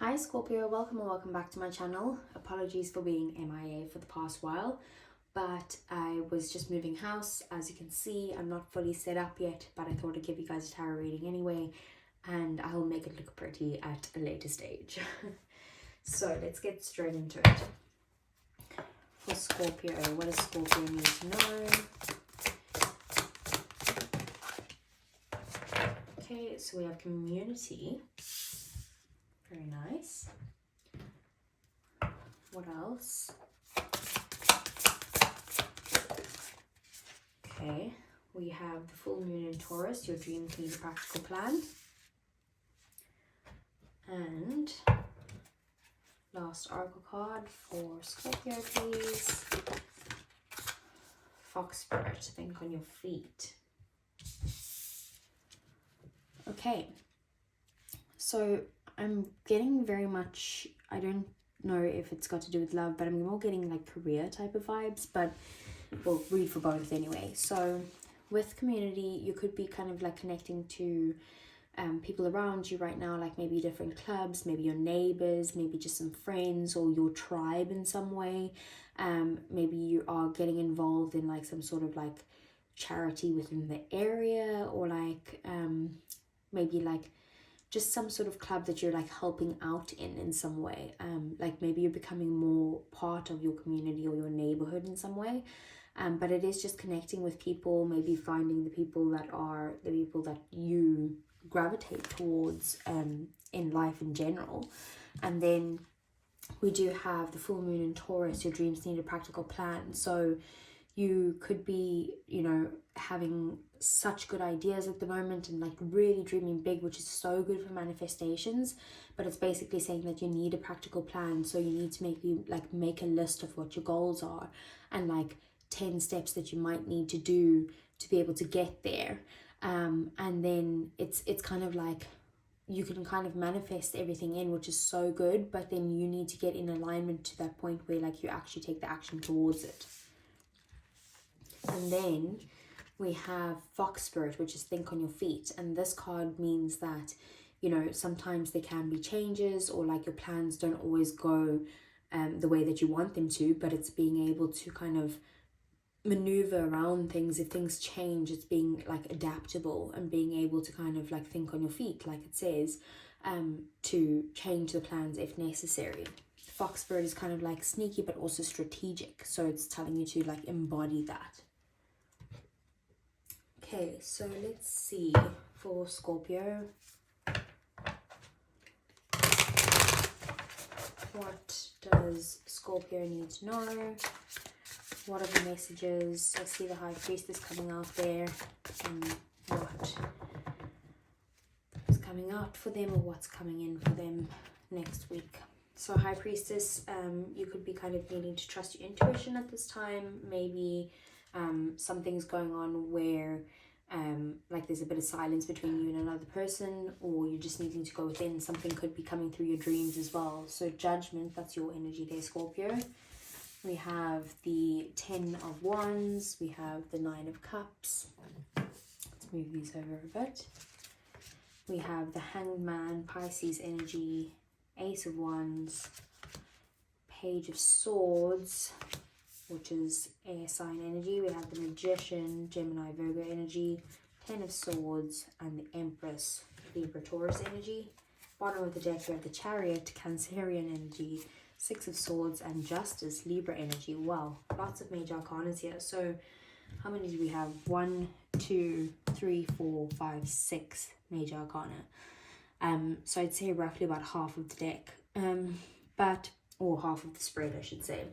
Hi Scorpio, welcome or welcome back to my channel. Apologies for being MIA for the past while, but I was just moving house. As you can see, I'm not fully set up yet, but I thought I'd give you guys a tarot reading anyway, and I'll make it look pretty at a later stage. So let's get straight into it. For Scorpio, what does Scorpio need to know? Okay, so we have community. Very nice. What else? Okay, we have the full moon in Taurus. Your dreams need a practical plan. And last oracle card for Scorpio, please. Fox Spirit, think on your feet. Okay, so I'm getting very much, I don't know if it's got to do with love, but I'm more getting like career type of vibes, but we'll read for both anyway. So with community, you could be kind of like connecting to people around you right now, like maybe different clubs, maybe your neighbors, maybe just some friends or your tribe in some way. Maybe you are getting involved in like some sort of like charity within the area, or like maybe like just some sort of club that you're like helping out in some way. Like maybe you're becoming more part of your community or your neighborhood in some way. But it is just connecting with people, maybe finding the people that are the people that you gravitate towards in life in general. And then we do have the full moon in Taurus. Your dreams need a practical plan. So you could be, you know, having such good ideas at the moment and like really dreaming big, which is so good for manifestations. But it's basically saying that you need a practical plan. So you need to make a list of what your goals are and like 10 steps that you might need to do to be able to get there. And then it's kind of like you can kind of manifest everything in, which is so good, but then you need to get in alignment to that point where like you actually take the action towards it. And then we have Fox Spirit, which is think on your feet. And this card means that, you know, sometimes there can be changes or like your plans don't always go the way that you want them to, but it's being able to kind of maneuver around things. If things change, it's being like adaptable and being able to kind of like think on your feet, like it says, to change the plans if necessary. Fox Spirit is kind of like sneaky but also strategic, so it's telling you to like embody that. Okay, so let's see for Scorpio. What does Scorpio need to know? What are the messages? I see the High Priestess coming out there, and what is coming out for them or what's coming in for them next week. So High Priestess, you could be kind of needing to trust your intuition at this time. Maybe something's going on where like there's a bit of silence between you and another person, or you're just needing to go within. Something could be coming through your dreams as well. So Judgment, that's your energy there, Scorpio. We have the 10 of Wands. We have the 9 of Cups. Let's move these over a bit. We have the Hanged Man, Pisces energy, Ace of Wands, Page of Swords, which is air sign energy. We have the Magician, Gemini, Virgo energy, 10 of Swords, and the Empress, Libra, Taurus energy. Bottom of the deck, we have the Chariot, Cancerian energy, 6 of Swords, and Justice, Libra energy. Wow, lots of major arcana here. So how many do we have? 1, 2, 3, 4, 5, 6 major arcana. So I'd say roughly about half of the deck, or half of the spread, I should say.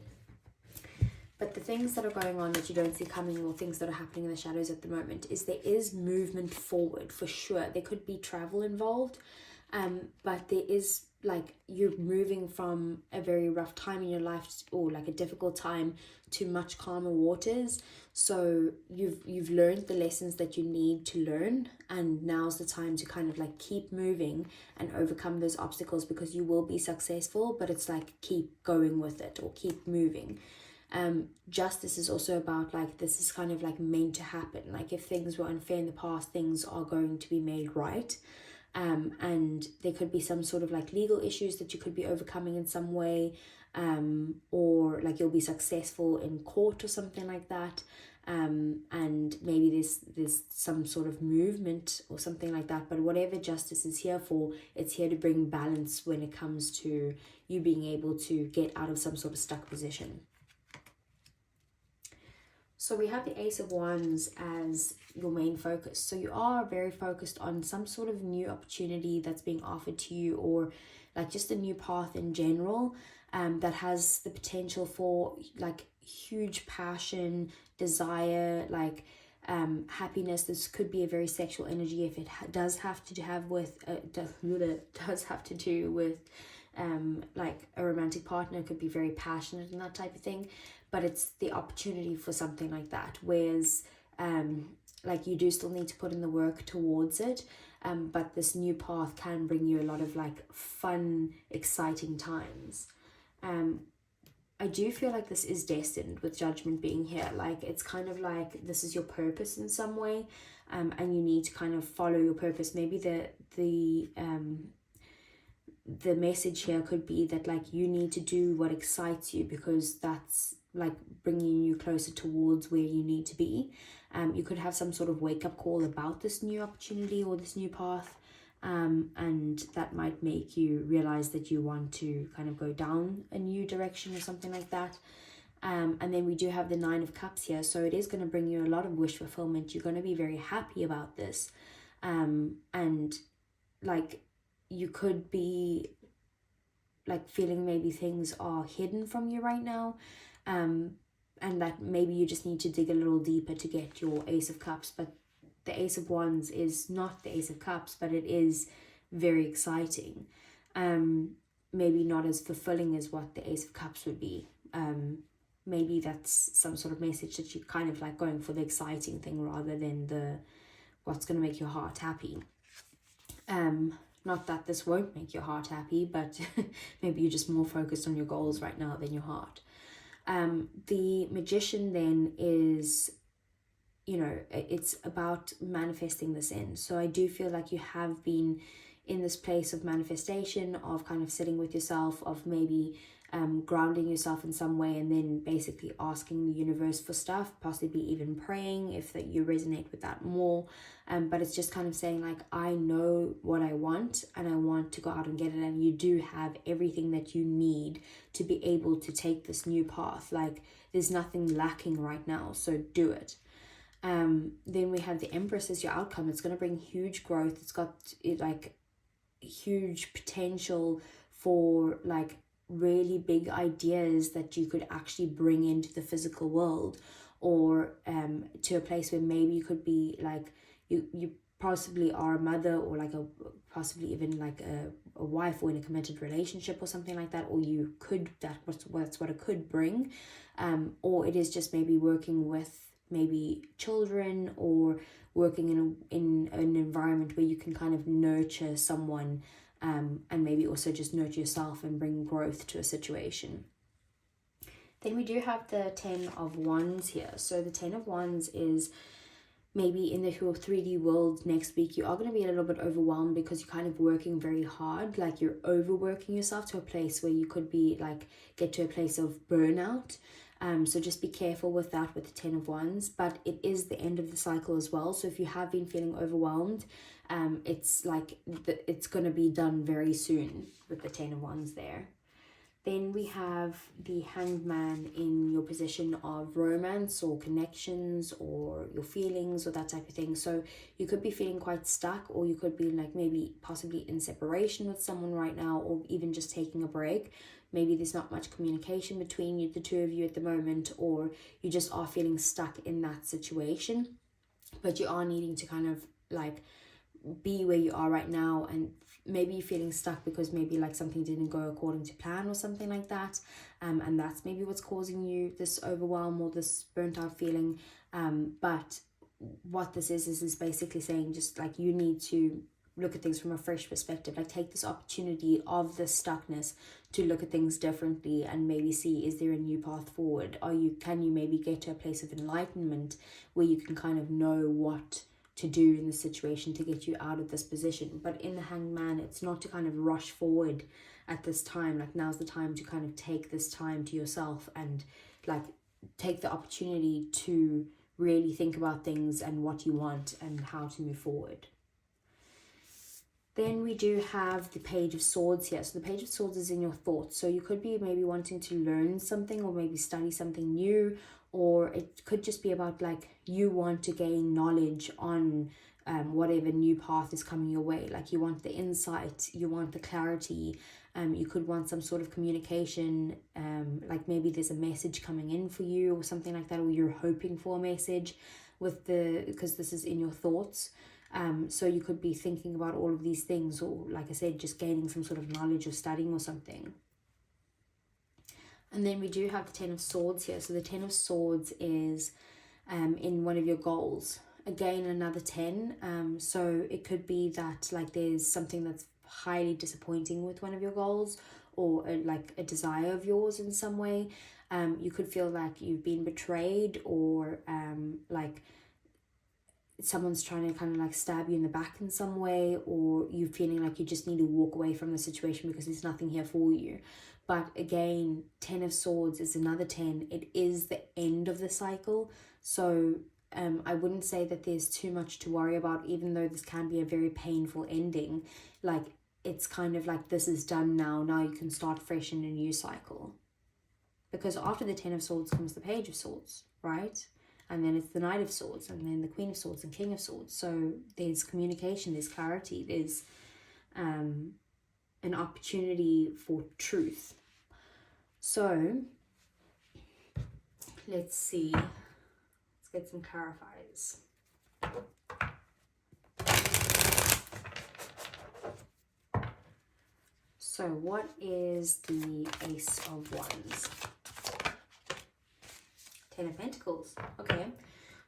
But the things that are going on that you don't see coming, or things that are happening in the shadows at the moment, is there is movement forward for sure. There could be travel involved, but there is like you're moving from a very rough time in your life, or like a difficult time, to much calmer waters. So you've learned the lessons that you need to learn, and now's the time to kind of like keep moving and overcome those obstacles, because you will be successful, but it's like keep going with it or keep moving. Justice is also about like this is kind of like meant to happen. Like if things were unfair in the past, things are going to be made right. and there could be some sort of like legal issues that you could be overcoming in some way, or like you'll be successful in court or something like that. And maybe there's some sort of movement or something like that. But whatever justice is here for, it's here to bring balance when it comes to you being able to get out of some sort of stuck position. So we have the Ace of Wands as your main focus. So you are very focused on some sort of new opportunity that's being offered to you, or like just a new path in general, that has the potential for like huge passion, desire, like happiness. This could be a very sexual energy if it does have to have with does have to do with like a romantic partner. It could be very passionate and that type of thing, but it's the opportunity for something like that, whereas like you do still need to put in the work towards it, but this new path can bring you a lot of like fun, exciting times. I do feel like this is destined, with Judgment being here. Like it's kind of like this is your purpose in some way, and you need to kind of follow your purpose. Maybe the message here could be that like you need to do what excites you, because that's like bringing you closer towards where you need to be. You could have some sort of wake-up call about this new opportunity or this new path, and that might make you realize that you want to kind of go down a new direction or something like that. And then we do have the Nine of Cups here, so it is going to bring you a lot of wish fulfillment. You're going to be very happy about this, and like you could be like feeling maybe things are hidden from you right now, and that maybe you just need to dig a little deeper to get your Ace of Cups. But the Ace of Wands is not the Ace of Cups, but it is very exciting. Maybe not as fulfilling as what the Ace of Cups would be. Maybe that's some sort of message that you're kind of like going for the exciting thing rather than the what's going to make your heart happy. Not that this won't make your heart happy, but maybe you're just more focused on your goals right now than your heart. The Magician then is, you know, it's about manifesting this in. So I do feel like you have been in this place of manifestation, of kind of sitting with yourself, of maybe grounding yourself in some way, and then basically asking the universe for stuff, possibly even praying if that you resonate with that more. But it's just kind of saying like, I know what I want and I want to go out and get it. And you do have everything that you need to be able to take this new path. Like there's nothing lacking right now, so do it. Then we have the Empress as your outcome. It's going to bring huge growth. It's got like huge potential for like really big ideas that you could actually bring into the physical world, or to a place where maybe you could be like you possibly are a mother, or like a possibly even like a wife, or in a committed relationship or something like that, or you could that's what it could bring, or it is just maybe working with maybe children, or working in an environment where you can kind of nurture someone, and maybe also just nurture yourself and bring growth to a situation. Then we do have the 10 of Wands here. So the 10 of Wands is maybe in the 3D world next week, you are going to be a little bit overwhelmed because you're kind of working very hard. Like you're overworking yourself to a place where you could be like, get to a place of burnout. So just be careful with that with the 10 of Wands, but it is the end of the cycle as well. So if you have been feeling overwhelmed, it's like it's going to be done very soon with the 10 of Wands there. Then we have the Hanged Man in your position of romance or connections or your feelings or that type of thing. So you could be feeling quite stuck, or you could be like maybe possibly in separation with someone right now, or even just taking a break. Maybe there's not much communication between you, the two of you at the moment, or you just are feeling stuck in that situation. But you are needing to kind of like be where you are right now, and maybe you're feeling stuck because maybe like something didn't go according to plan or something like that, and that's maybe what's causing you this overwhelm or this burnt out feeling. But what this is basically saying just like you need to look at things from a fresh perspective. Like take this opportunity of the stuckness to look at things differently and maybe see, is there a new path forward? Can you maybe get to a place of enlightenment where you can kind of know what to do in this situation to get you out of this position. But in the Hanged Man, it's not to kind of rush forward at this time. Like, now's the time to kind of take this time to yourself and like take the opportunity to really think about things and what you want and how to move forward. Then we do have the Page of Swords here. So the Page of Swords is in your thoughts. So you could be maybe wanting to learn something or maybe study something new, or it could just be about like you want to gain knowledge on whatever new path is coming your way. Like you want the insight, you want the clarity, you could want some sort of communication, like maybe there's a message coming in for you or something like that, or you're hoping for a message because this is in your thoughts. So you could be thinking about all of these things, or like I said, just gaining some sort of knowledge or studying or something. And then we do have the Ten of Swords here. So the Ten of Swords is in one of your goals. Again, another 10. So it could be that like there's something that's highly disappointing with one of your goals, or like a desire of yours in some way. You could feel like you've been betrayed, or like someone's trying to kind of like stab you in the back in some way, or you feeling like you just need to walk away from the situation because there's nothing here for you. But again, 10 of Swords is another 10. It is the end of the cycle. So I wouldn't say that there's too much to worry about, even though this can be a very painful ending. Like, it's kind of like this is done now. Now you can start fresh in a new cycle. Because after the 10 of Swords comes the Page of Swords, right? And then it's the Knight of Swords, and then the Queen of Swords and King of Swords. So there's communication, there's clarity, there's an opportunity for truth. So let's see. Let's get some clarifiers. So what is the Ace of Wands? 10 of Pentacles. Okay,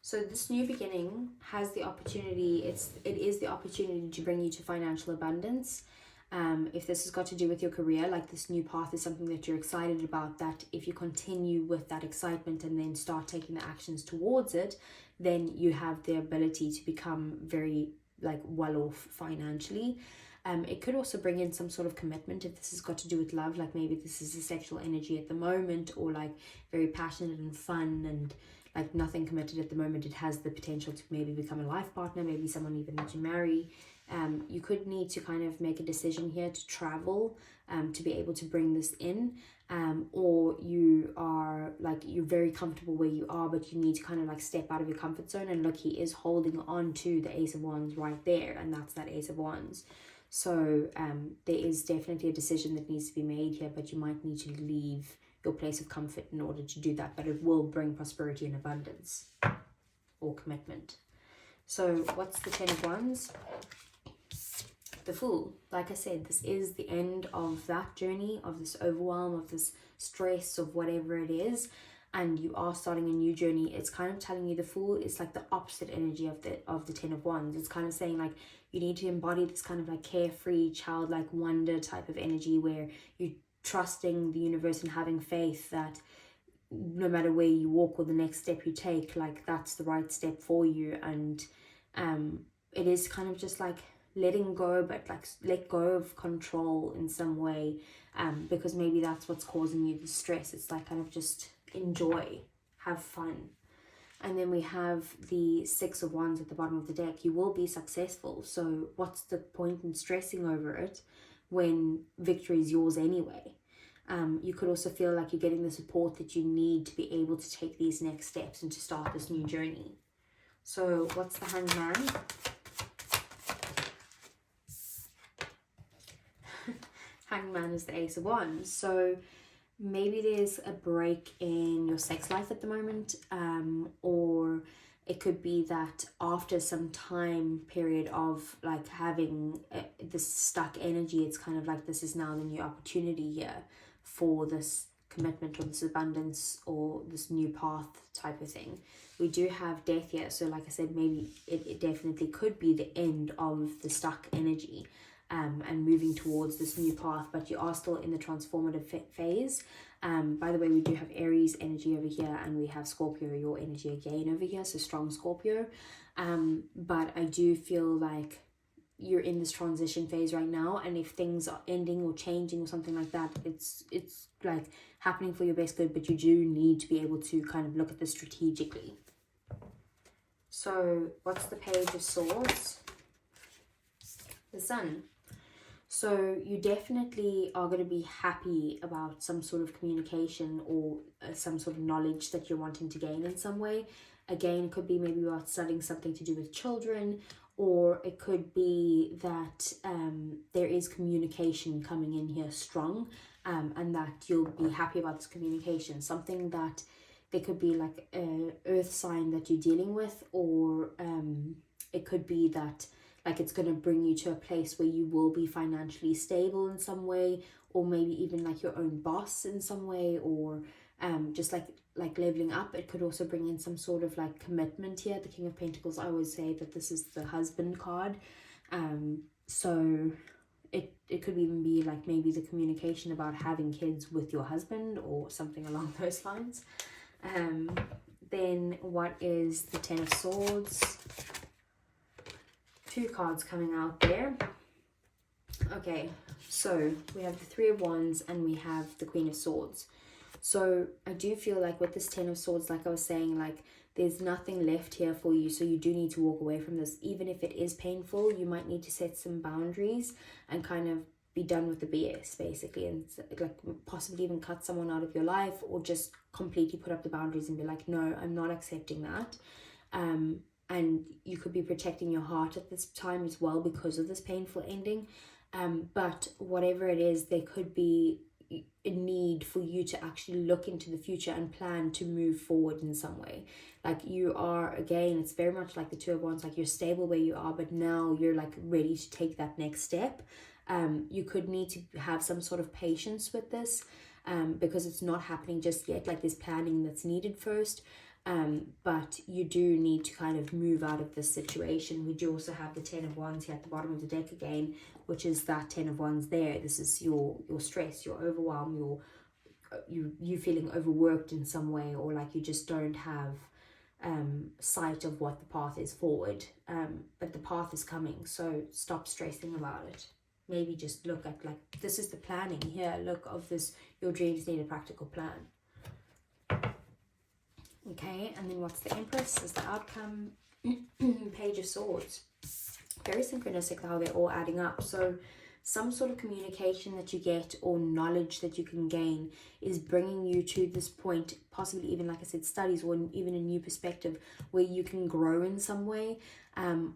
so this new beginning has the opportunity, it is the opportunity to bring you to financial abundance. If this has got to do with your career, like this new path is something that you're excited about, that if you continue with that excitement and then start taking the actions towards it, then you have the ability to become very like well off financially. It could also bring in some sort of commitment if this has got to do with love, like maybe this is a sexual energy at the moment, or like very passionate and fun and like nothing committed at the moment. It has the potential to maybe become a life partner, maybe someone even to marry. You could need to kind of make a decision here to travel to be able to bring this in, or you are like, you're very comfortable where you are, but you need to kind of like step out of your comfort zone. And look, he is holding on to the Ace of Wands right there, and that's that Ace of Wands. So there is definitely a decision that needs to be made here, but you might need to leave your place of comfort in order to do that, but it will bring prosperity and abundance or commitment. So what's the 10 of Wands? The Fool. Like I said, this is the end of that journey, of this overwhelm, of this stress, of whatever it is, and you are starting a new journey. It's kind of telling you the Fool is like the opposite energy of the 10 of Wands. It's kind of saying like you need to embody this kind of like carefree, childlike wonder type of energy where you're trusting the universe and having faith that no matter where you walk or the next step you take, like that's the right step for you. And it is kind of just like letting go, but like let go of control in some way, because maybe that's what's causing you the stress. It's like kind of just enjoy, have fun. And then we have the 6 of Wands at the bottom of the deck. You will be successful, so what's the point in stressing over it when victory is yours anyway? You could also feel like you're getting the support that you need to be able to take these next steps and to start this new journey. So what's the Hanged Man? Hanged Man is the Ace of Wands. So maybe there's a break in your sex life at the moment, or it could be that after some time period of like having this stuck energy, it's kind of like this is now the new opportunity here for this commitment or this abundance or this new path type of thing. We do have Death here, so like I said, maybe it definitely could be the end of the stuck energy. and moving towards this new path, but you are still in the transformative phase. By the way, we do have Aries energy over here, and we have Scorpio, your energy again over here, so strong Scorpio. But I do feel like you're in this transition phase right now, and if things are ending or changing or something like that, it's like happening for your best good, but you do need to be able to kind of look at this strategically. So what's the Page of Swords? The Sun. So you definitely are going to be happy about some sort of communication or some sort of knowledge that you're wanting to gain in some way. Again, it could be maybe about studying something to do with children, or it could be that there is communication coming in here strong, and that you'll be happy about this communication. Something that there could be like an earth sign that you're dealing with, or it could be that like it's going to bring you to a place where you will be financially stable in some way, or maybe even like your own boss in some way, or just like leveling up. It could also bring in some sort of like commitment here. The King of Pentacles, I always say that this is the husband card. So it could even be like maybe the communication about having kids with your husband or something along those lines. Then what is the Ten of Swords? 2 cards coming out there. Okay, so we have the Three of Wands and we have the Queen of Swords. So I do feel like with this Ten of Swords, like I was saying, like there's nothing left here for you, so you do need to walk away from this. Even if it is painful, you might need to set some boundaries and kind of be done with the BS basically, and like possibly even cut someone out of your life, or just completely put up the boundaries and be like, no, I'm not accepting that. And you could be protecting your heart at this time as well because of this painful ending. But whatever it is, there could be a need for you to actually look into the future and plan to move forward in some way. Like you are, again, it's very much like the Two of Wands, like you're stable where you are, but now you're like ready to take that next step. You could need to have some sort of patience with this, because it's not happening just yet. Like there's planning that's needed first. But you do need to kind of move out of this situation. We do also have the Ten of Wands here at the bottom of the deck again, which is that Ten of Wands there. This is your stress, your overwhelm, you feeling overworked in some way, or like you just don't have sight of what the path is forward. But the path is coming, so stop stressing about it. Maybe just look at like, this is the planning here. Look, of this, your dreams need a practical plan. Okay, and then what's the Empress is the outcome. Page of Swords. Very synchronistic how they're all adding up. So some sort of communication that you get or knowledge that you can gain is bringing you to this point, possibly even, like I said, studies, or even a new perspective where you can grow in some way,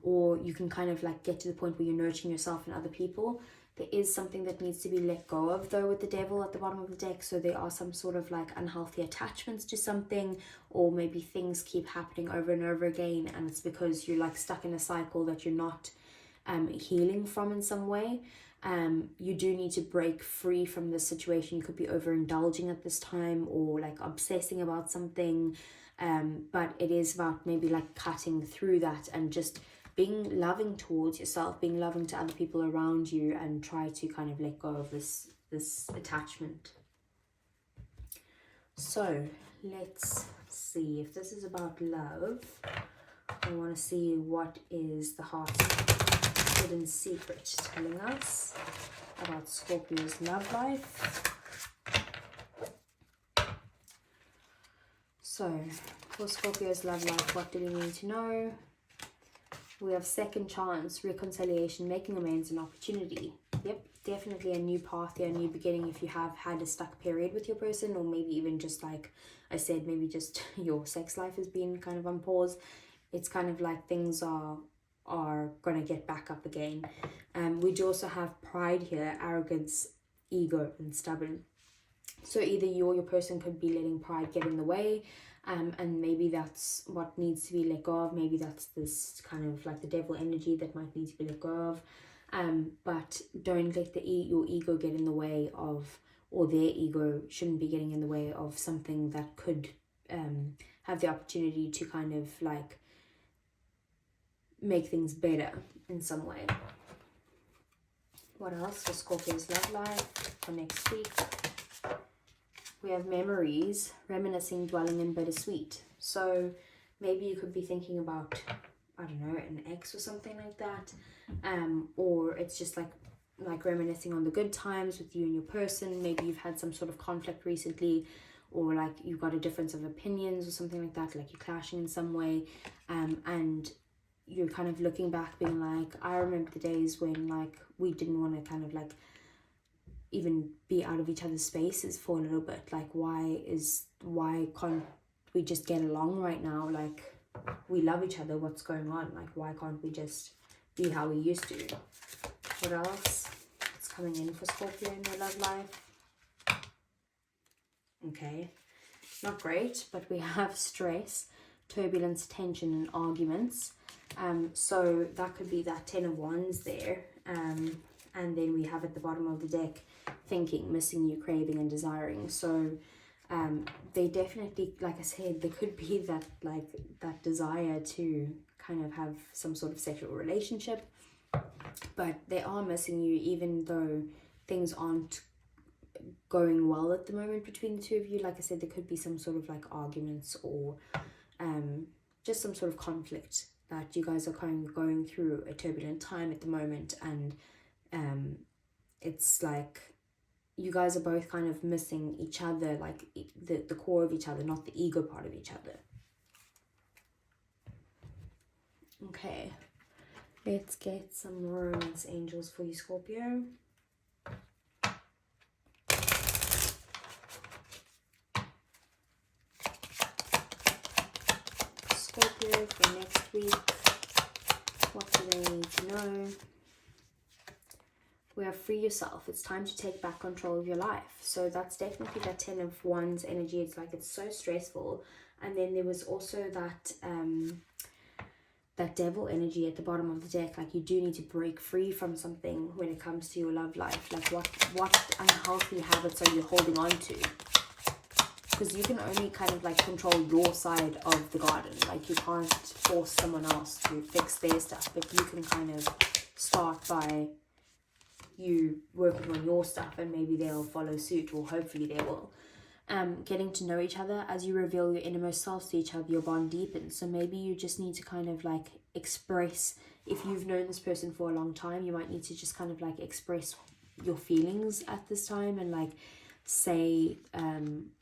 or you can kind of like get to the point where you're nurturing yourself and other people. There is something that needs to be let go of though with the Devil at the bottom of the deck. So there are some sort of like unhealthy attachments to something, or maybe things keep happening over and over again, and it's because you're like stuck in a cycle that you're not healing from in some way. You do need to break free from this situation. You could be overindulging at this time, or like obsessing about something, but it is about maybe like cutting through that and just being loving towards yourself, being loving to other people around you, and try to kind of let go of this attachment. So let's see if this is about love. I want to see what is the heart's hidden secret telling us about Scorpio's love life. So for Scorpio's love life, what do we need to know? We have second chance, reconciliation, making amends, and opportunity. Yep, definitely a new path here, a new beginning if you have had a stuck period with your person, or maybe even just like I said, maybe just your sex life has been kind of on pause. It's kind of like things are going to get back up again. We do also have pride here, arrogance, ego, and stubborn. So either you or your person could be letting pride get in the way, and maybe that's what needs to be let go of. Maybe that's this kind of like the Devil energy that might need to be let go of. But don't let your ego get in the way of, or their ego shouldn't be getting in the way of something that could have the opportunity to kind of like make things better in some way. What else for Scorpio's love life for next week? We have memories, reminiscing, dwelling in bittersweet. So maybe you could be thinking about, I don't know, an ex or something like that. Or it's just like reminiscing on the good times with you and your person. Maybe you've had some sort of conflict recently, or like you've got a difference of opinions or something like that, like you're clashing in some way, and you're kind of looking back being like, I remember the days when like we didn't want to kind of like even be out of each other's spaces for a little bit. Like why can't we just get along right now? Like we love each other, what's going on? Like why can't we just be how we used to? What else? What's coming in for Scorpio in their love life? Okay, not great, but we have stress, turbulence, tension, and arguments. So that could be that 10 of Wands there. And then we have at the bottom of the deck, thinking, missing you, craving, and desiring. So they definitely, like I said, there could be that like that desire to kind of have some sort of sexual relationship, but they are missing you, even though things aren't going well at the moment between the two of you. Like I said, there could be some sort of like arguments or just some sort of conflict that you guys are kind of going through a turbulent time at the moment, and it's like you guys are both kind of missing each other, like the core of each other, not the ego part of each other. Okay, let's get some romance angels for you, Scorpio. Scorpio for next week, what do they need to know? We have free yourself. It's time to take back control of your life. So that's definitely that 10 of Wands energy. It's like it's so stressful. And then there was also that that devil energy at the bottom of the deck. Like you do need to break free from something when it comes to your love life. Like what unhealthy habits are you holding on to? Because you can only kind of like control your side of the garden. Like you can't force someone else to fix their stuff, but you can kind of start by you working on your stuff, and maybe they'll follow suit, or hopefully they will. Getting to know each other. As you reveal your innermost selves to each other, your bond deepens. So maybe you just need to kind of like express, if you've known this person for a long time, you might need to just kind of like express your feelings at this time, and like say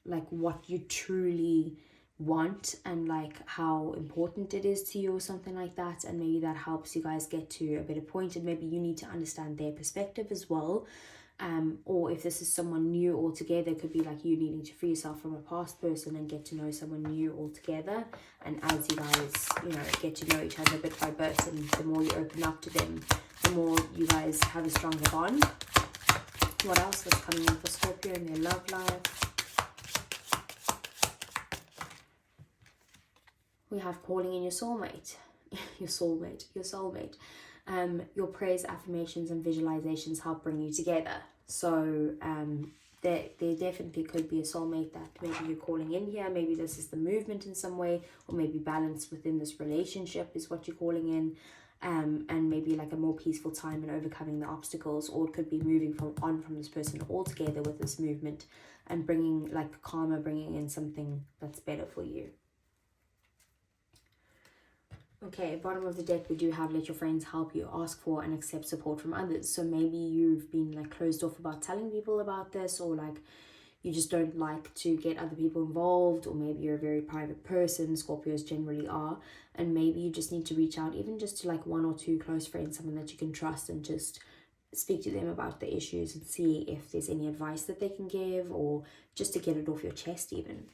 like what you truly want and like how important it is to you or something like that. And maybe that helps you guys get to a better point, and maybe you need to understand their perspective as well. Or if this is someone new altogether, it could be like you needing to free yourself from a past person and get to know someone new altogether. And as you guys, you know, get to know each other bit by bit, and the more you open up to them, the more you guys have a stronger bond. What else was coming in for Scorpio in their love life? We have calling in your soulmate. Your soulmate. Your prayers, affirmations, and visualizations help bring you together. So there definitely could be a soulmate that maybe you're calling in here. Maybe this is the movement in some way, or maybe balance within this relationship is what you're calling in. And maybe like a more peaceful time and overcoming the obstacles, or it could be moving on from this person altogether with this movement and bringing like karma, bringing in something that's better for you. Okay, bottom of the deck, we do have let your friends help you, ask for and accept support from others. So maybe you've been like closed off about telling people about this, or like you just don't like to get other people involved, or maybe you're a very private person. Scorpios generally are. And maybe you just need to reach out even just to like 1 or 2 close friends, someone that you can trust, and just speak to them about the issues and see if there's any advice that they can give, or just to get it off your chest even.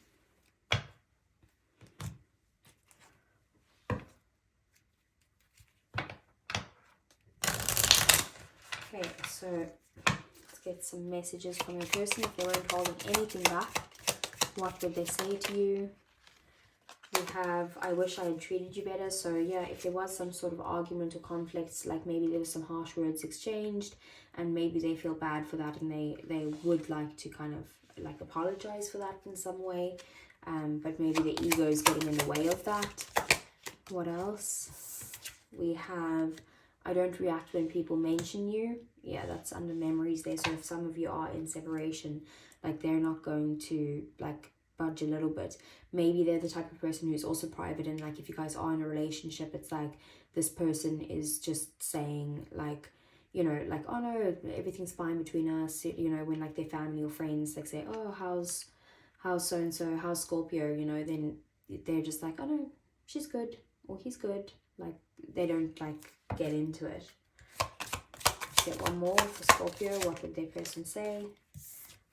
Okay, so let's get some messages from your person. If they weren't holding anything back, what would they say to you? We have, I wish I had treated you better. So yeah, if there was some sort of argument or conflicts, like maybe there was some harsh words exchanged, and maybe they feel bad for that, and they would like to kind of like apologize for that in some way. But maybe the ego is getting in the way of that. What else? We have, I don't react when people mention you. yeah, that's under memories there. So if some of you are in separation, like they're not going to like budge a little bit. Maybe they're the type of person who's also private, and like if you guys are in a relationship, it's like this person is just saying like, you know, like, oh no, everything's fine between us, you know, when like their family or friends like say, oh, how's so and so, how's Scorpio, you know, then they're just like, oh no, she's good or he's good. Like they don't like get into it. Get one more for Scorpio. What would their person say?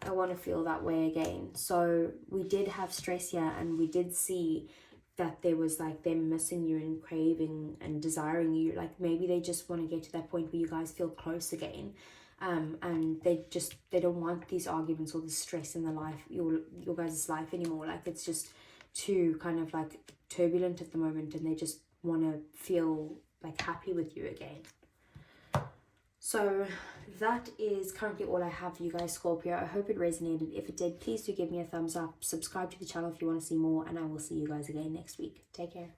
I want to feel that way again. So we did have stress here, and we did see that there was like them missing you and craving and desiring you. Like maybe they just want to get to that point where you guys feel close again. And they don't want these arguments or the stress in the life, your guys' life anymore. Like it's just too kind of like turbulent at the moment, and they just want to feel like happy with you again. So that is currently all I have for you guys, Scorpio. I hope it resonated. If it did, please do give me a thumbs up. Subscribe to the channel if you want to see more, and I will see you guys again next week. Take care.